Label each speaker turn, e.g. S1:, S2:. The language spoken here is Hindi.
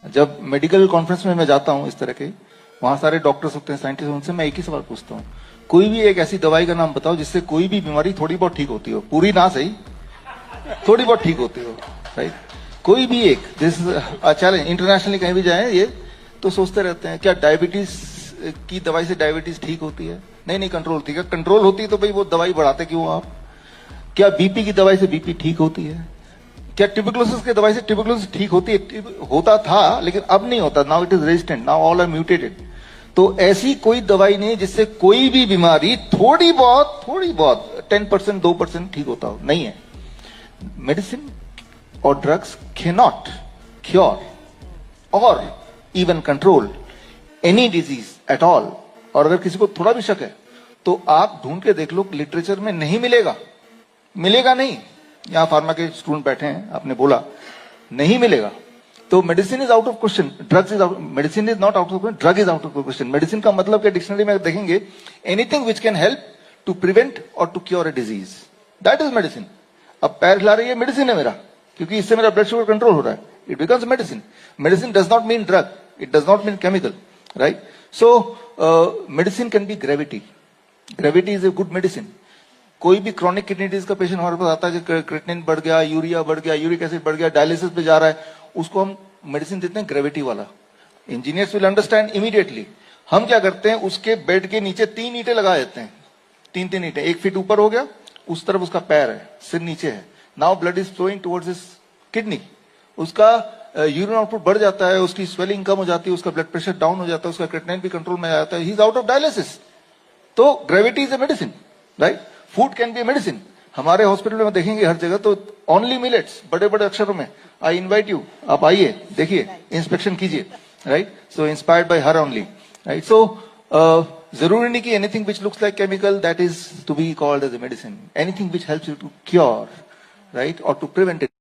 S1: जब मेडिकल कॉन्फ्रेंस में मैं जाता हूँ इस तरह के, वहां सारे डॉक्टर्स होते हैं, साइंटिस्ट, उनसे मैं एक ही सवाल पूछता हूँ, कोई भी एक ऐसी दवाई का नाम बताओ जिससे कोई भी बीमारी थोड़ी बहुत ठीक होती हो, पूरी ना सही, थोड़ी बहुत ठीक होती हो, राइट? कोई भी एक, दिस चैलेंज, इंटरनेशनली कहीं भी जाए ये तो सोचते रहते हैं क्या डायबिटीज की दवाई से डायबिटीज ठीक होती है? नहीं नहीं, कंट्रोल होती है। कंट्रोल होती है तो भाई वो दवाई बढ़ाते क्यों आप? क्या बीपी की दवाई से बीपी ठीक होती है? क्या ट्यूबरकुलोसिस की दवाई से ट्यूबरकुलोसिस ठीक होती है? होता था लेकिन अब नहीं होता, now it is resistant, now all are mutated. तो ऐसी कोई दवाई नहीं जिससे कोई भी बीमारी थोड़ी बहुत 10% 2% ठीक होता हो, नहीं है। मेडिसिन और ड्रग्स कैनॉट क्योर और even control any disease at all. और अगर किसी को थोड़ा भी शक है तो आप ढूंढ के देख लो, लिटरेचर में नहीं मिलेगा, मिलेगा नहीं। यहां फार्मा के स्टूडेंट बैठे हैं, आपने बोला नहीं मिलेगा, तो medicine is out of question, drugs is out, medicine is not out of question, drug is out of question. Medicine का मतलब क्या डिक्शनरी में देखेंगे, anything which can help to prevent और to cure a disease, that is medicine. अब पैर हिला रही है, मेडिसिन है मेरा, क्योंकि इससे मेरा ब्लड शुगर कंट्रोल हो रहा है, it becomes medicine. Medicine does not mean drug, it does not mean chemical, right? So medicine can be gravity, gravity is a good medicine. कोई भी क्रॉनिक किडनी डिजीज का पेशेंट हमारे पास आता है कि क्रिएटिनिन बढ़ गया, यूरिया बढ़ गया, यूरिक एसिड बढ़ गया, डायलिसिस पे जा रहा है, उसको हम मेडिसिन देते हैं ग्रेविटी वाला। Engineers will understand immediately. हम क्या करते हैं, उसके बेड के नीचे 3 ईंटें लगा देते हैं, 3 ईंटें, 1 फीट ऊपर हो गया, उस तरफ उसका पैर है, सिर नीचे है। Now blood is flowing towards his kidney, उसका यूरिन आउटपुट बढ़ जाता है, उसकी स्वेलिंग कम हो जाती है, उसका ब्लड प्रेशर डाउन हो जाता है, उसका क्रिएटिनिन भी कंट्रोल में आ जाता है, he is out of dialysis. तो gravity is a medicine, right? Food can be a medicine. हमारे हॉस्पिटल में देखेंगे हर जगह तो ओनली मिलेट्स, बड़े बड़े अक्षरों में, आई इनवाइट यू, आप आइए, देखिए, इंस्पेक्शन कीजिए, right? So inspired by her only, right? So जरूरी नहीं कि anything which looks like chemical that is to be called as a medicine. Anything which helps you to cure, right, और टू प्रिवेंट इट।